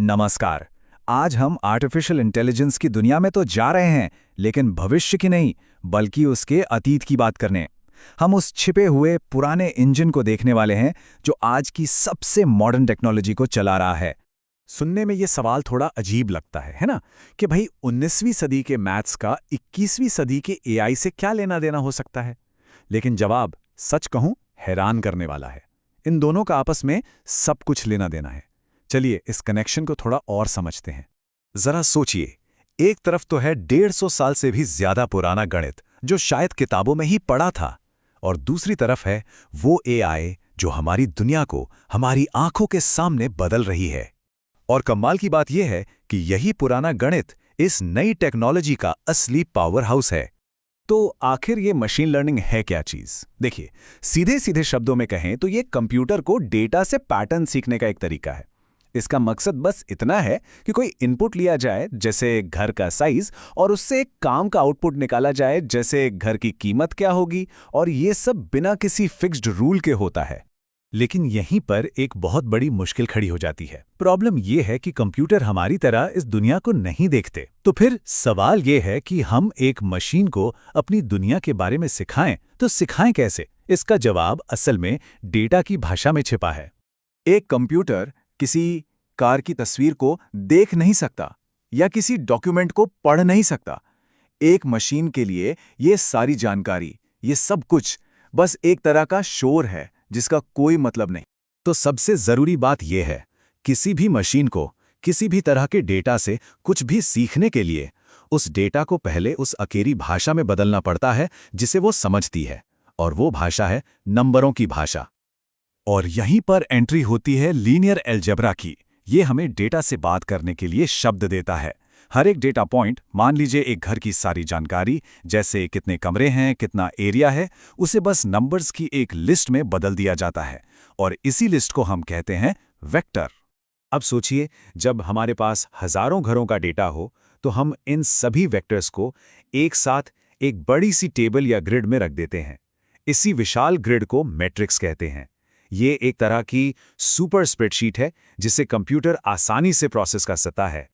नमस्कार। आज हम आर्टिफिशियल इंटेलिजेंस की दुनिया में तो जा रहे हैं, लेकिन भविष्य की नहीं, बल्कि उसके अतीत की बात करने। हम उस छिपे हुए पुराने इंजन को देखने वाले हैं जो आज की सबसे मॉडर्न टेक्नोलॉजी को चला रहा है। सुनने में ये सवाल थोड़ा अजीब लगता है ना? कि भाई 19वीं सदी के मैथ्स का 21वीं सदी के एआई से क्या लेना देना हो सकता है। लेकिन जवाब, सच कहूं, हैरान करने वाला है। इन दोनों का आपस में सब कुछ लेना देना है। चलिए इस कनेक्शन को थोड़ा और समझते हैं। जरा सोचिए, एक तरफ तो है 150 साल से भी ज्यादा पुराना गणित जो शायद किताबों में ही पढ़ा था, और दूसरी तरफ है वो एआई जो हमारी दुनिया को हमारी आंखों के सामने बदल रही है। और कमाल की बात यह है कि यही पुराना गणित इस नई टेक्नोलॉजी का असली पावर हाउस है। तो आखिर ये मशीन लर्निंग है क्या चीज? देखिए, सीधे सीधे शब्दों में कहें तो ये कंप्यूटर को डेटा से पैटर्न सीखने का एक तरीका है। इसका मकसद बस इतना है कि कोई इनपुट लिया जाए, जैसे घर का साइज, और उससे एक काम का आउटपुट निकाला जाए, जैसे घर की कीमत क्या होगी, और ये सब बिना किसी फिक्स्ड रूल के होता है। लेकिन यहीं पर एक बहुत बड़ी मुश्किल खड़ी हो जाती है। प्रॉब्लम यह है कि कंप्यूटर हमारी तरह इस दुनिया को नहीं देखते। तो फिर सवाल यह है कि हम एक मशीन को अपनी दुनिया के बारे में सिखाएं, तो सिखाएं कैसे? इसका जवाब असल में डेटा की भाषा में छिपा है। एक कंप्यूटर किसी कार की तस्वीर को देख नहीं सकता या किसी डॉक्यूमेंट को पढ़ नहीं सकता। एक मशीन के लिए ये सारी जानकारी, ये सब कुछ बस एक तरह का शोर है जिसका कोई मतलब नहीं। तो सबसे जरूरी बात यह है, किसी भी मशीन को किसी भी तरह के डेटा से कुछ भी सीखने के लिए उस डेटा को पहले उस अकेली भाषा में बदलना पड़ता है जिसे वो समझती है, और वो भाषा है नंबरों की भाषा। और यहीं पर एंट्री होती है लीनियर अलजेब्रा की। ये हमें डेटा से बात करने के लिए शब्द देता है। हर एक डेटा पॉइंट, मान लीजिए एक घर की सारी जानकारी, जैसे कितने कमरे हैं, कितना एरिया है, उसे बस नंबर्स की एक लिस्ट में बदल दिया जाता है, और इसी लिस्ट को हम कहते हैं वेक्टर। अब सोचिए, जब हमारे पास हजारों घरों का डेटा हो, तो हम इन सभी वेक्टर्स को एक साथ एक बड़ी सी टेबल या ग्रिड में रख देते हैं। इसी विशाल ग्रिड को मैट्रिक्स कहते हैं। ये एक तरह की सुपर स्प्रेडशीट है जिसे कंप्यूटर आसानी से प्रोसेस कर सकता है।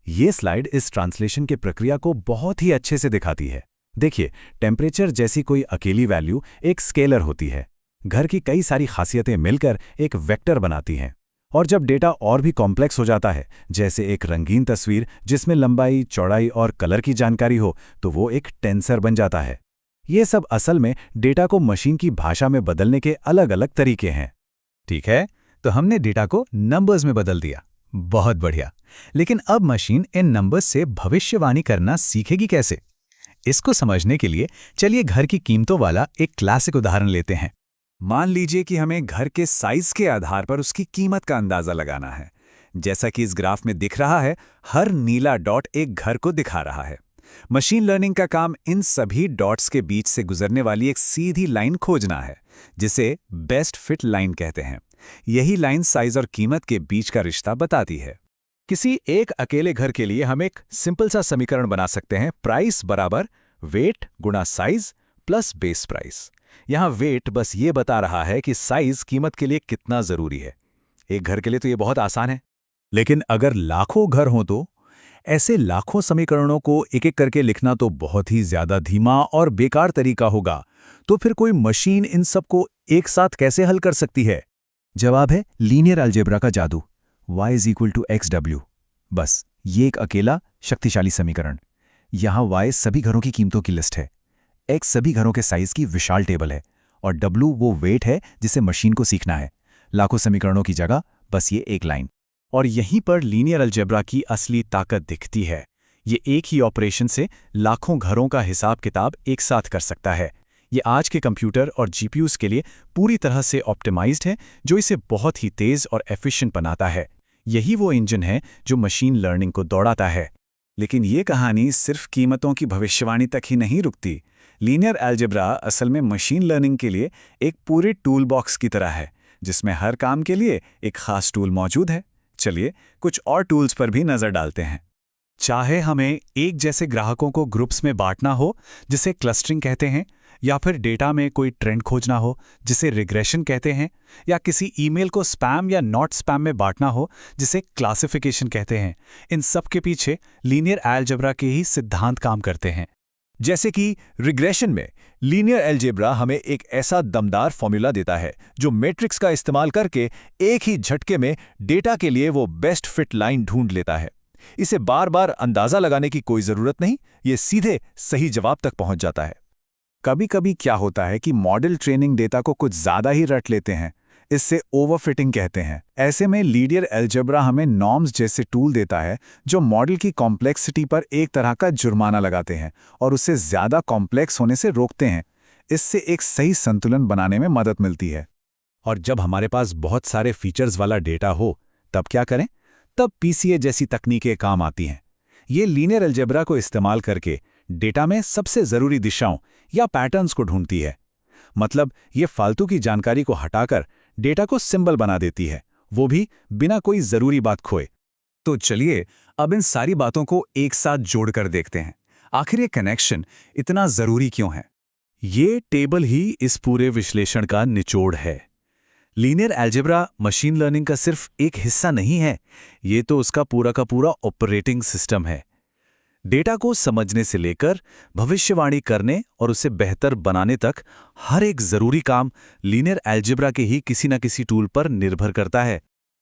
ये स्लाइड इस ट्रांसलेशन के प्रक्रिया को बहुत ही अच्छे से दिखाती है। देखिए, टेम्परेचर जैसी कोई अकेली वैल्यू एक स्केलर होती है। घर की कई सारी खासियतें मिलकर एक वेक्टर बनाती हैं। और जब डेटा और भी कॉम्प्लेक्स हो जाता है, जैसे एक रंगीन तस्वीर जिसमें लंबाई, चौड़ाई और कलर की जानकारी हो, तो वो एक टेंसर बन जाता है। ये सब असल में डेटा को मशीन की भाषा में बदलने के अलग अलग तरीके हैं। ठीक है, तो हमने डेटा को नंबर्स में बदल दिया। बहुत बढ़िया। लेकिन अब मशीन इन नंबर्स से भविष्यवाणी करना सीखेगी कैसे? इसको समझने के लिए चलिए घर की कीमतों वाला एक क्लासिक उदाहरण लेते हैं। मान लीजिए कि हमें घर के साइज के आधार पर उसकी कीमत का अंदाजा लगाना है। जैसा कि इस ग्राफ में दिख रहा है, हर नीला डॉट एक घर को दिखा रहा है। मशीन लर्निंग का काम इन सभी डॉट्स के बीच से गुजरने वाली एक सीधी लाइन खोजना है, जिसे बेस्ट फिट लाइन कहते हैं। यही लाइन साइज और कीमत के बीच का रिश्ता बताती है। किसी एक अकेले घर के लिए हम एक सिंपल सा समीकरण बना सकते हैं, प्राइस बराबर वेट गुणा साइज प्लस बेस प्राइस। यहां वेट बस ये बता रहा है कि साइज कीमत के लिए कितना जरूरी है। एक घर के लिए तो ये बहुत आसान है, लेकिन अगर लाखों घर हों तो ऐसे लाखों समीकरणों को एक एक करके लिखना तो बहुत ही ज्यादा धीमा और बेकार तरीका होगा। तो फिर कोई मशीन इन सबको एक साथ कैसे हल कर सकती है? जवाब है लीनियर अलजेब्रा का जादू। y = xw। बस ये एक अकेला शक्तिशाली समीकरण। यहाँ y सभी घरों की कीमतों की लिस्ट है, x सभी घरों के साइज की विशाल टेबल है, और w वो वेट है जिसे मशीन को सीखना है। लाखों समीकरणों की जगह बस ये एक लाइन। और यहीं पर लीनियर अलजेब्रा की असली ताकत दिखती है। ये एक ही ऑपरेशन से लाखों घरों का हिसाब किताब एक साथ कर सकता है। ये आज के कंप्यूटर और जीपीयूज़ के लिए पूरी तरह से ऑप्टिमाइज्ड है, जो इसे बहुत ही तेज और एफिशिएंट बनाता है। यही वो इंजन है जो मशीन लर्निंग को दौड़ाता है। लेकिन ये कहानी सिर्फ कीमतों की भविष्यवाणी तक ही नहीं रुकती। लीनियर अलजेब्रा असल में मशीन लर्निंग के लिए एक पूरे टूल बॉक्स की तरह है, जिसमें हर काम के लिए एक खास टूल मौजूद है। चलिए कुछ और टूल्स पर भी नजर डालते हैं। चाहे हमें एक जैसे ग्राहकों को ग्रुप्स में बांटना हो, जिसे क्लस्टरिंग कहते हैं, या फिर डेटा में कोई ट्रेंड खोजना हो जिसे रिग्रेशन कहते हैं, या किसी ईमेल को स्पैम या नॉट स्पैम में बांटना हो जिसे क्लासिफिकेशन कहते हैं, इन सब के पीछे लीनियर अलजेब्रा के ही सिद्धांत काम करते हैं। जैसे कि रिग्रेशन में लीनियर अलजेब्रा हमें एक ऐसा दमदार फॉर्मूला देता है जो मैट्रिक्स का इस्तेमाल करके एक ही झटके में डेटा के लिए वो बेस्ट फिट लाइन ढूंढ लेता है। इसे बार बार अंदाजा लगाने की कोई जरूरत नहीं, ये सीधे सही जवाब तक पहुंच जाता है। कभी कभी क्या होता है कि मॉडल ट्रेनिंग डेटा को कुछ ज़्यादा ही रट लेते हैं, इससे ओवरफिटिंग कहते हैं। ऐसे में लीनियर अलजेब्रा हमें नॉर्म्स जैसे टूल देता है जो मॉडल की कॉम्प्लेक्सिटी पर एक तरह का जुर्माना लगाते हैं और उसे ज़्यादा कॉम्प्लेक्स होने से रोकते हैं। इससे एक सही संतुलन बनाने में मदद मिलती है। और जब हमारे पास बहुत सारे फीचर्स वाला डेटा हो, तब क्या करें? तब पीसीए जैसी तकनीकें काम आती हैं। ये लीनियर अलजेब्रा को इस्तेमाल करके डेटा में सबसे ज़रूरी दिशाओं या पैटर्न्स को ढूंढती है। मतलब ये फालतू की जानकारी को हटाकर डेटा को सिंबल बना देती है, वो भी बिना कोई ज़रूरी बात खोए। तो चलिए अब इन सारी बातों को एक साथ जोड़कर देखते हैं। आखिर ये कनेक्शन इतना ज़रूरी क्यों है? ये टेबल ही इस पूरे विश्लेषण का निचोड़ है। लीनियर अलजेब्रा मशीन लर्निंग का सिर्फ एक हिस्सा नहीं है, ये तो उसका पूरा का पूरा ऑपरेटिंग सिस्टम है। डेटा को समझने से लेकर भविष्यवाणी करने और उसे बेहतर बनाने तक हर एक जरूरी काम लीनियर अलजेब्रा के ही किसी न किसी टूल पर निर्भर करता है।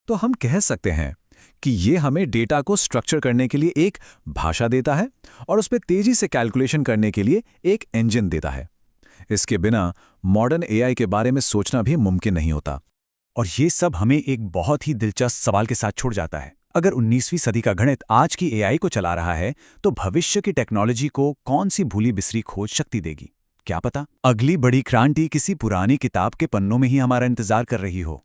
तो हम कह सकते हैं कि ये हमें डेटा को स्ट्रक्चर करने के लिए एक भाषा देता है और उस पर तेजी से कैलकुलेशन करने के लिए एक इंजन देता है। इसके बिना मॉडर्न एआई के बारे में सोचना भी मुमकिन नहीं होता। और ये सब हमें एक बहुत ही दिलचस्प सवाल के साथ छोड़ जाता है। अगर 19वीं सदी का गणित आज की एआई को चला रहा है, तो भविष्य की टेक्नोलॉजी को कौन सी भूली बिसरी खोज शक्ति देगी? क्या पता अगली बड़ी क्रांति किसी पुरानी किताब के पन्नों में ही हमारा इंतजार कर रही हो।